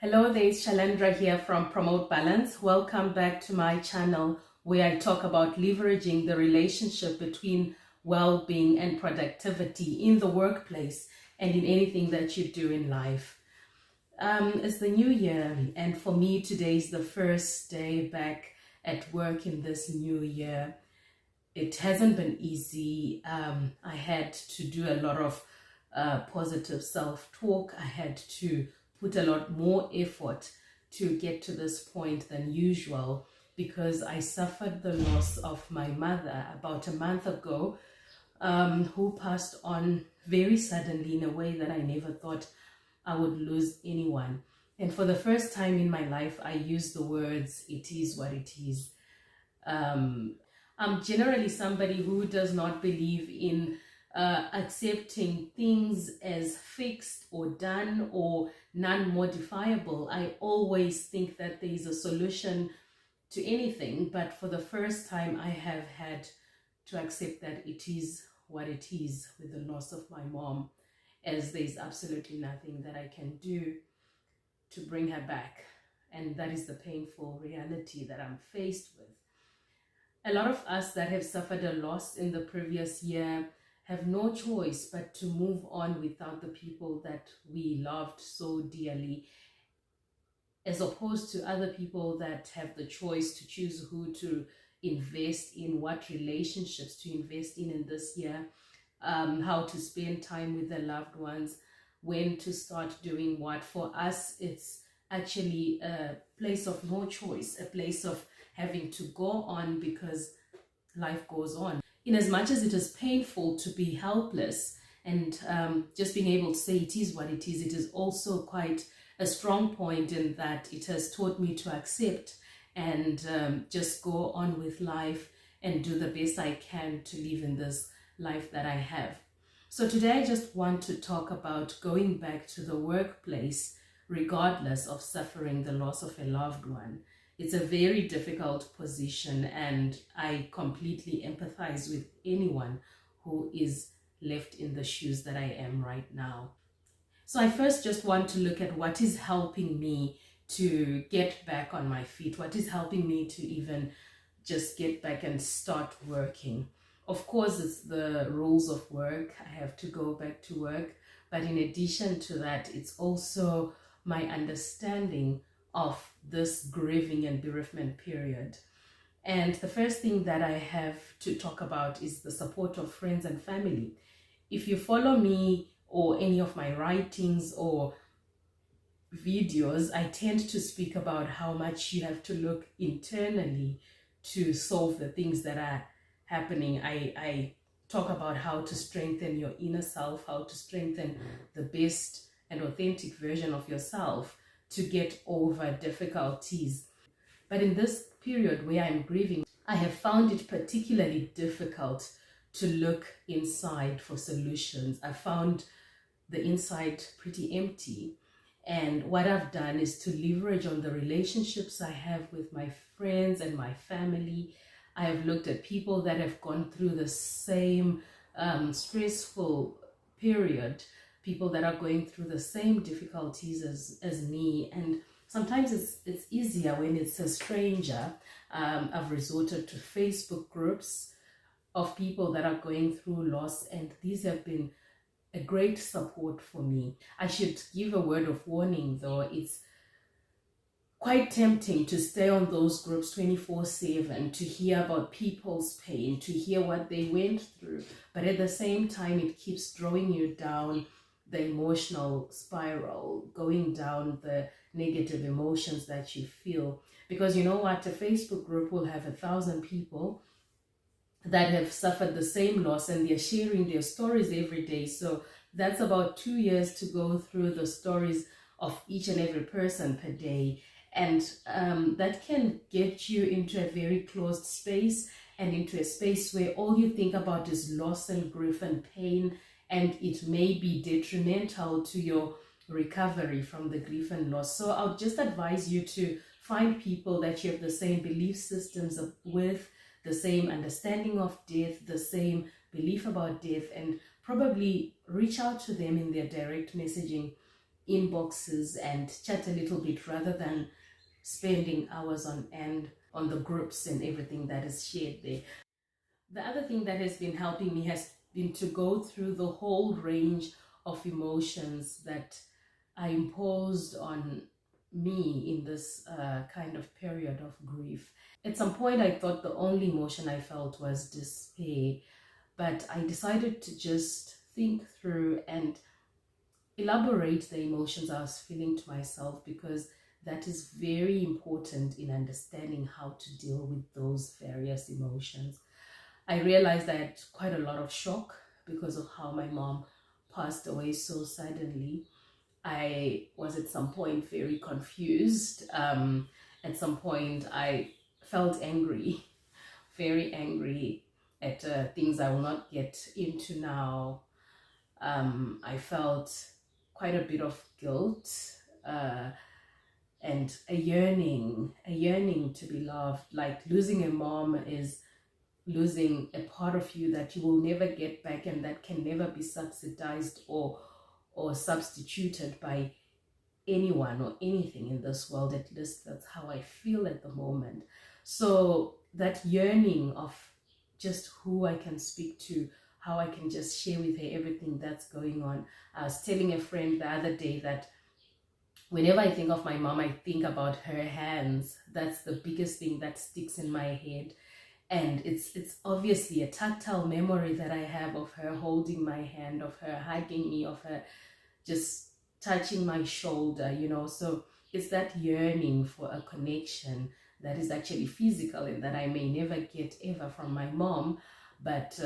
Hello there, it's Shalendra here from Promote Balance. Welcome back to my channel where I talk about leveraging the relationship between well-being and productivity in the workplace and in anything that you do in life. It's the new year, and for me today is the first day back at work in this new year. It hasn't been easy. I had to do a lot of positive self-talk. I had to put a lot more effort to get to this point than usual because I suffered the loss of my mother about a month ago, who passed on very suddenly in a way that I never thought I would lose anyone. And for the first time in my life, I use the words, "It is what it is." I'm generally somebody who does not believe in accepting things as fixed or done or non-modifiable. I always think that there is a solution to anything, but for the first time I have had to accept that it is what it is with the loss of my mom, as there's absolutely nothing that I can do to bring her back. And that is the painful reality that I'm faced with. A lot of us that have suffered a loss in the previous year have no choice but to move on without the people that we loved so dearly, as opposed to other people that have the choice to choose who to invest in, what relationships to invest in this year, how to spend time with their loved ones, when to start doing what. For us, it's actually a place of no choice, a place of having to go on because life goes on. In as much as it is painful to be helpless and just being able to say it is what it is also quite a strong point in that it has taught me to accept and just go on with life and do the best I can to live in this life that I have. So today I just want to talk about going back to the workplace regardless of suffering the loss of a loved one. It's a very difficult position, and I completely empathize with anyone who is left in the shoes that I am right now. So I first just want to look at what is helping me to get back on my feet, what is helping me to even just get back and start working. Of course, it's the rules of work. I have to go back to work. But in addition to that, it's also my understanding of this grieving and bereavement period. And the first thing that I have to talk about is the support of friends and family. If you follow me or any of my writings or videos, I tend to speak about how much you have to look internally to solve the things that are happening. I talk about how to strengthen your inner self, how to strengthen the best and authentic version of yourself to get over difficulties. But in this period where I'm grieving, I have found it particularly difficult to look inside for solutions. I found the inside pretty empty. And what I've done is to leverage on the relationships I have with my friends and my family. I have looked at people that have gone through the same stressful period, people that are going through the same difficulties as me. And sometimes it's easier when it's a stranger. I've resorted to Facebook groups of people that are going through loss, and these have been a great support for me. I should give a word of warning though. It's quite tempting to stay on those groups 24/7, to hear about people's pain, to hear what they went through. But at the same time, it keeps drawing you down the emotional spiral, going down the negative emotions that you feel. Because you know what? A Facebook group will have 1,000 people that have suffered the same loss, and they're sharing their stories every day. So that's about 2 years to go through the stories of each and every person per day. And that can get you into a very closed space and into a space where all you think about is loss and grief and pain, and it may be detrimental to your recovery from the grief and loss. So I'll just advise you to find people that you have the same belief systems with, the same understanding of death, the same belief about death, and probably reach out to them in their direct messaging inboxes and chat a little bit rather than spending hours on end on the groups and everything that is shared there. The other thing that has been helping me has been to go through the whole range of emotions that are imposed on me in this kind of period of grief. At some point, I thought the only emotion I felt was despair, but I decided to just think through and elaborate the emotions I was feeling to myself, because that is very important in understanding how to deal with those various emotions. I realized I had quite a lot of shock because of how my mom passed away so suddenly. I was at some point very confused. At some point, I felt angry, very angry at things I will not get into now. I felt quite a bit of guilt uh, and a yearning to be loved. Like losing a mom is losing a part of you that you will never get back and that can never be subsidized or substituted by anyone or anything in this world. At least that's how I feel at the moment. So that yearning of just who I can speak to, how I can just share with her everything that's going on. I was telling a friend the other day that whenever I think of my mom, I think about her hands. That's the biggest thing that sticks in my head. And it's obviously a tactile memory that I have of her holding my hand, of her hugging me, of her just touching my shoulder, So it's that yearning for a connection that is actually physical and that I may never get ever from my mom, but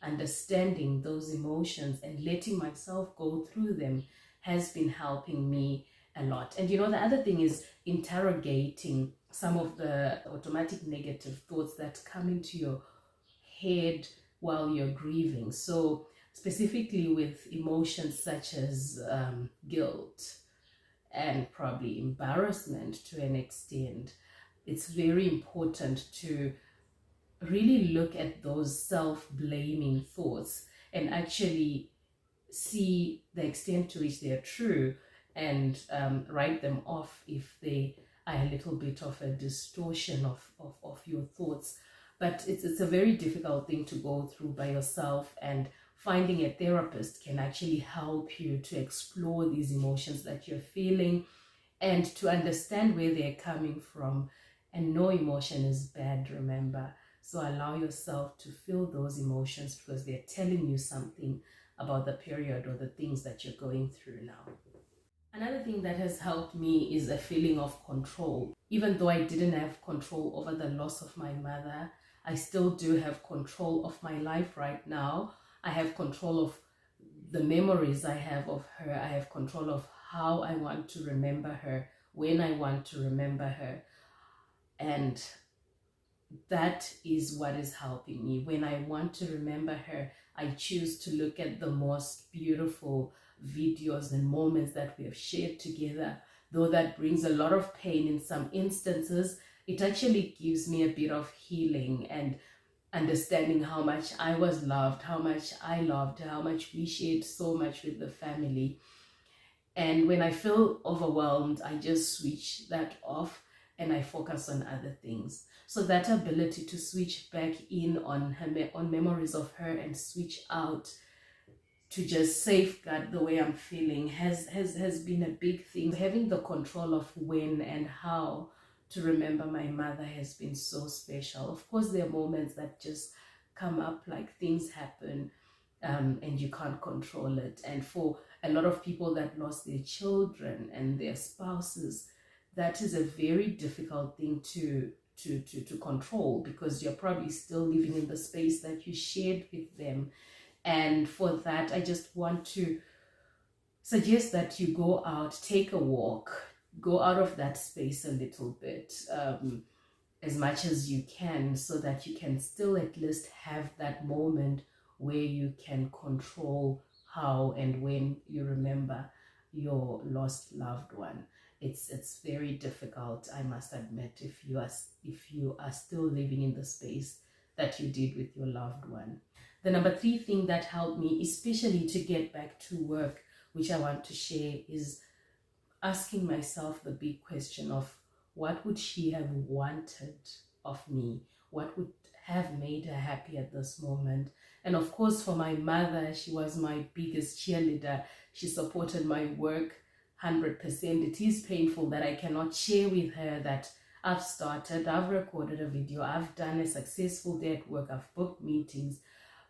understanding those emotions and letting myself go through them has been helping me a lot. And the other thing is interrogating some of the automatic negative thoughts that come into your head while you're grieving. So specifically with emotions such as guilt and probably embarrassment to an extent, it's very important to really look at those self-blaming thoughts and actually see the extent to which they are true and write them off if they are a little bit of a distortion of your thoughts. But it's a very difficult thing to go through by yourself, and finding a therapist can actually help you to explore these emotions that you're feeling and to understand where they're coming from. And no emotion is bad, remember. So allow yourself to feel those emotions because they're telling you something about the period or the things that you're going through now. Another thing that has helped me is a feeling of control. Even though I didn't have control over the loss of my mother, I still do have control of my life right now. I have control of the memories I have of her. I have control of how I want to remember her, when I want to remember her. And that is what is helping me. When I want to remember her, I choose to look at the most beautiful videos and moments that we have shared together. Though that brings a lot of pain in some instances, it actually gives me a bit of healing and understanding how much I was loved, how much I loved, how much we shared so much with the family. And when I feel overwhelmed, I just switch that off and I focus on other things. So that ability to switch back in on on memories of her and switch out to just safeguard the way I'm feeling has been a big thing. Having the control of when and how to remember my mother has been so special. Of course, there are moments that just come up, like things happen and you can't control it. And for a lot of people that lost their children and their spouses, that is a very difficult thing to control, because you're probably still living in the space that you shared with them. And for that, I just want to suggest that you go out, take a walk, go out of that space a little bit, as much as you can, so that you can still at least have that moment where you can control how and when you remember your lost loved one. It's very difficult, I must admit, if you are still living in the space that you did with your loved one. The number 3 thing that helped me, especially to get back to work, which I want to share, is asking myself the big question of what would she have wanted of me? What would have made her happy at this moment? And of course, for my mother, she was my biggest cheerleader. She supported my work 100%. It is painful that I cannot share with her that I've started, I've recorded a video, I've done a successful day at work, I've booked meetings,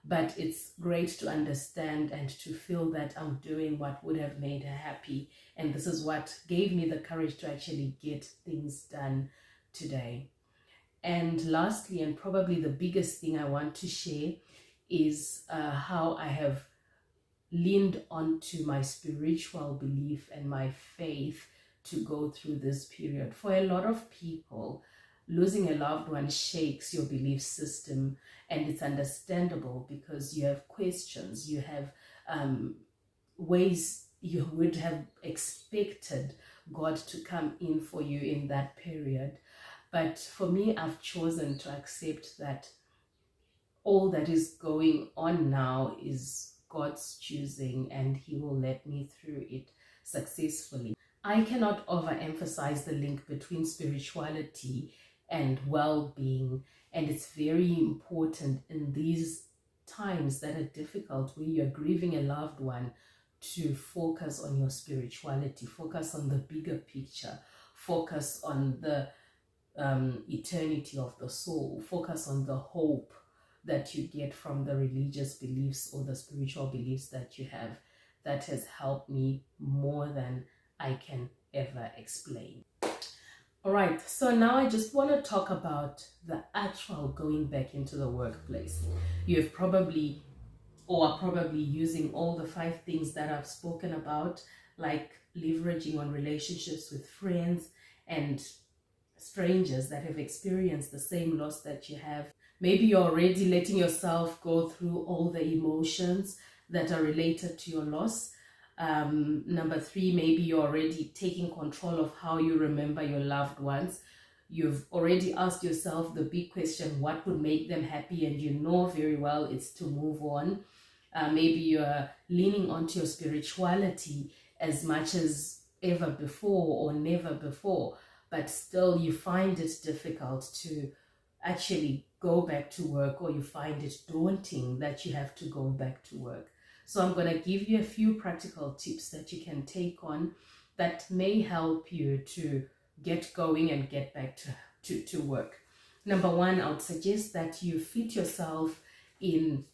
but it's great to understand and to feel that I'm doing what would have made her happy. And this is what gave me the courage to actually get things done today. And lastly, and probably the biggest thing I want to share is how I have leaned onto my spiritual belief and my faith to go through this period. For a lot of people, losing a loved one shakes your belief system, and it's understandable because you have questions, you have ways you would have expected God to come in for you in that period. But for me, I've chosen to accept that all that is going on now is God's choosing, and He will let me through it successfully. I cannot overemphasize the link between spirituality and well-being, and it's very important in these times that are difficult, where you're grieving a loved one, to focus on your spirituality, focus on the bigger picture, focus on the eternity of the soul, focus on the hope that you get from the religious beliefs or the spiritual beliefs that you have. That has helped me more than I can ever explain. All right, so now I just want to talk about the actual going back into the workplace. You have probably, or are probably using all the 5 things that I've spoken about, like leveraging on relationships with friends and strangers that have experienced the same loss that you have. Maybe you're already letting yourself go through all the emotions that are related to your loss. Number 3, maybe you're already taking control of how you remember your loved ones. You've already asked yourself the big question, what would make them happy? And you know very well it's to move on. Maybe you're leaning onto your spirituality as much as ever before or never before, but still you find it difficult to actually go back to work, or you find it daunting that you have to go back to work. So I'm going to give you a few practical tips that you can take on that may help you to get going and get back to work. Number 1, I would suggest that you fit yourself in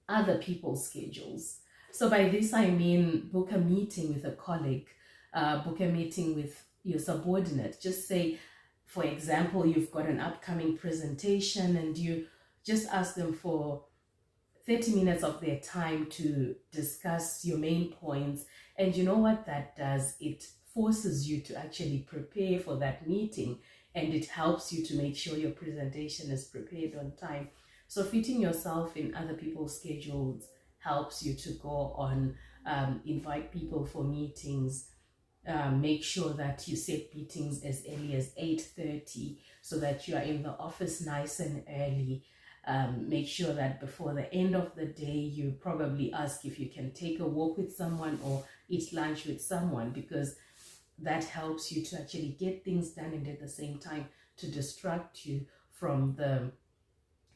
other people's schedules. So by this I mean book a meeting with a colleague, book a meeting with your subordinate. Just say, for example, you've got an upcoming presentation and you just ask them for 30 minutes of their time to discuss your main points. And you know what that does? It forces you to actually prepare for that meeting, and it helps you to make sure your presentation is prepared on time. So fitting yourself in other people's schedules helps you to go on, invite people for meetings. Make sure that you set meetings as early as 8:30 so that you are in the office nice and early. Make sure that before the end of the day, you probably ask if you can take a walk with someone or eat lunch with someone, because that helps you to actually get things done and at the same time to distract you from the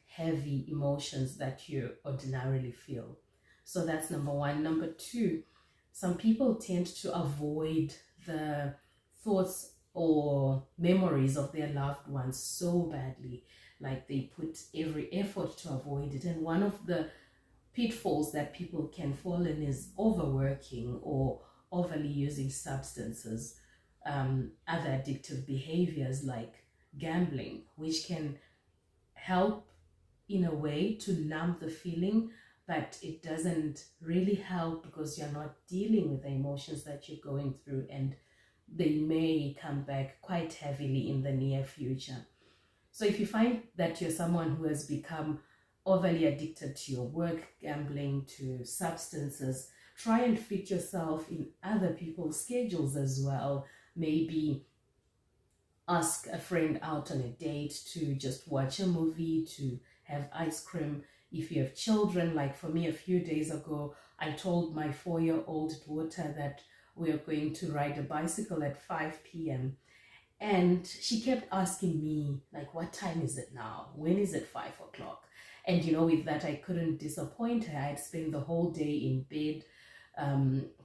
heavy emotions that you ordinarily feel. So that's number 1. Number 2, some people tend to avoid the thoughts or memories of their loved ones so badly, like they put every effort to avoid it. And one of the pitfalls that people can fall in is overworking or overly using substances, other addictive behaviors like gambling, which can help in a way to numb the feeling, but it doesn't really help because you're not dealing with the emotions that you're going through, and they may come back quite heavily in the near future. So if you find that you're someone who has become overly addicted to your work, gambling, to substances, try and fit yourself in other people's schedules as well. Maybe ask a friend out on a date to just watch a movie, to have ice cream. If you have children, like for me a few days ago, I told my 4-year-old daughter that we are going to ride a bicycle at 5 p.m. And she kept asking me, like, what time is it now? When is it 5 o'clock? And with that, I couldn't disappoint her. I'd spent the whole day in bed,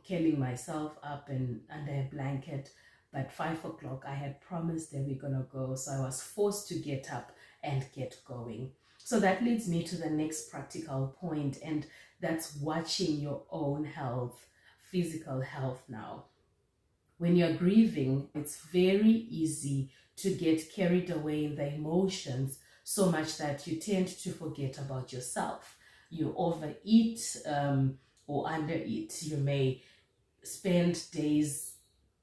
curling myself up and under a blanket. But 5 o'clock, I had promised that we're gonna go. So I was forced to get up and get going. So that leads me to the next practical point, and that's watching your own health, physical health now. When you're grieving, it's very easy to get carried away in the emotions so much that you tend to forget about yourself. You overeat or undereat. You may spend days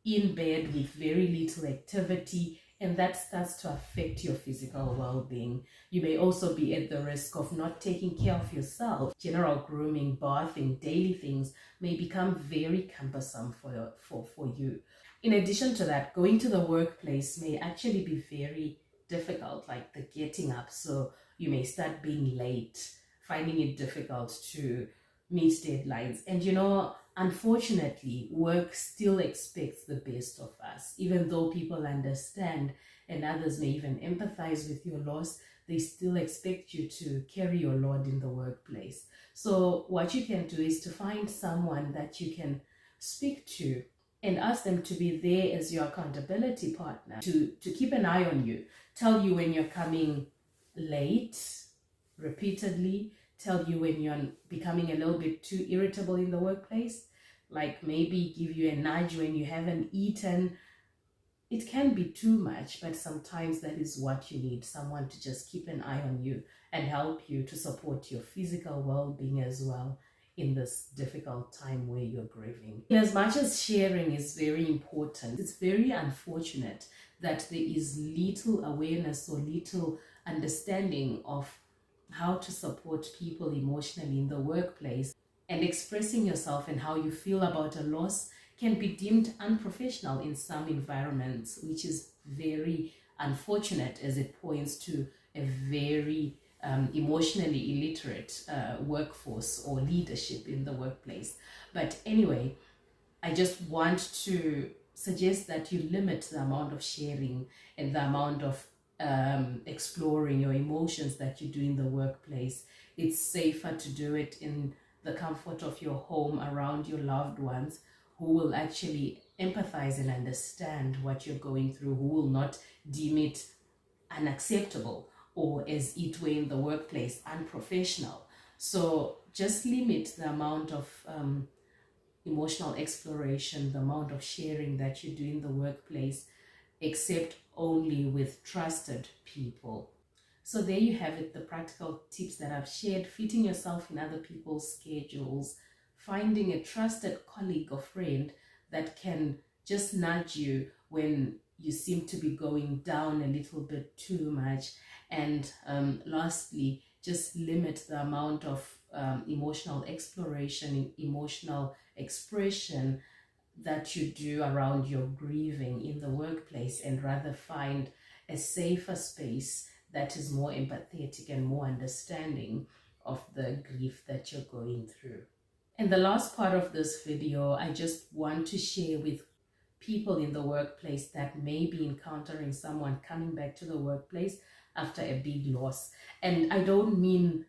in bed with very little activity, and that starts to affect your physical well-being. You may also be at the risk of not taking care of yourself. General grooming, bathing, daily things may become very cumbersome for you. In addition to that, going to the workplace may actually be very difficult, like the getting up. So you may start being late, finding it difficult to meet deadlines. And unfortunately, work still expects the best of us. Even though people understand and others may even empathize with your loss, they still expect you to carry your load in the workplace. So what you can do is to find someone that you can speak to and ask them to be there as your accountability partner, to keep an eye on you, tell you when you're coming late repeatedly, tell you when you're becoming a little bit too irritable in the workplace, like maybe give you a nudge when you haven't eaten. It can be too much, but sometimes that is what you need, someone to just keep an eye on you and help you to support your physical well-being as well in this difficult time where you're grieving. As much as sharing is very important, it's very unfortunate that there is little awareness or little understanding of how to support people emotionally in the workplace. And expressing yourself and how you feel about a loss can be deemed unprofessional in some environments, which is very unfortunate, as it points to a very emotionally illiterate workforce or leadership in the workplace. But anyway, I just want to suggest that you limit the amount of sharing and the amount of exploring your emotions that you do in the workplace. It's safer to do it in the comfort of your home around your loved ones, who will actually empathize and understand what you're going through, who will not deem it unacceptable or, as it were in the workplace, unprofessional. So just limit the amount of emotional exploration, the amount of sharing that you do in the workplace, except only with trusted people. So there you have it, the practical tips that I've shared: fitting yourself in other people's schedules, finding a trusted colleague or friend that can just nudge you when you seem to be going down a little bit too much. And lastly, just limit the amount of emotional exploration, emotional expression that you do around your grieving in the workplace, and rather find a safer space that is more empathetic and more understanding of the grief that you're going through. And the last part of this video, I just want to share with people in the workplace that may be encountering someone coming back to the workplace after a big loss. And I don't mean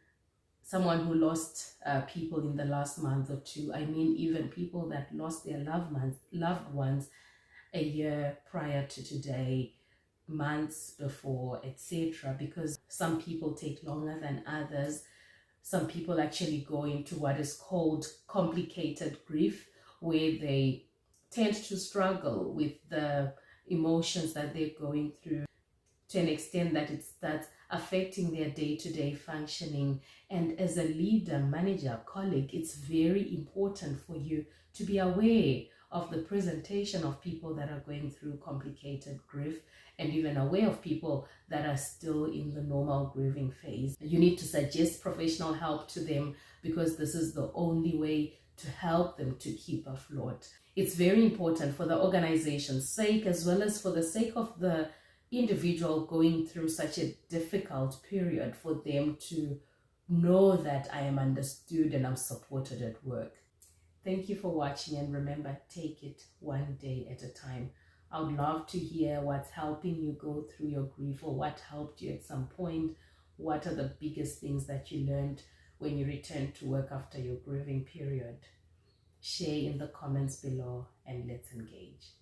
someone who lost people in the last month or two. I mean even people that lost their loved ones a year prior to today, months before, etc. Because some people take longer than others. Some people actually go into what is called complicated grief, where they tend to struggle with the emotions that they're going through to an extent that it starts affecting their day-to-day functioning. And as a leader, manager, colleague, it's very important for you to be aware of the presentation of people that are going through complicated grief, and even aware of people that are still in the normal grieving phase. You need to suggest professional help to them, because this is the only way to help them to keep afloat. It's very important for the organization's sake, as well as for the sake of the individual going through such a difficult period, for them to know that I am understood and I'm supported at work. Thank you for watching, and remember, take it one day at a time. I would love to hear what's helping you go through your grief, or what helped you at some point. What are the biggest things that you learned when you returned to work after your grieving period? Share in the comments below and let's engage.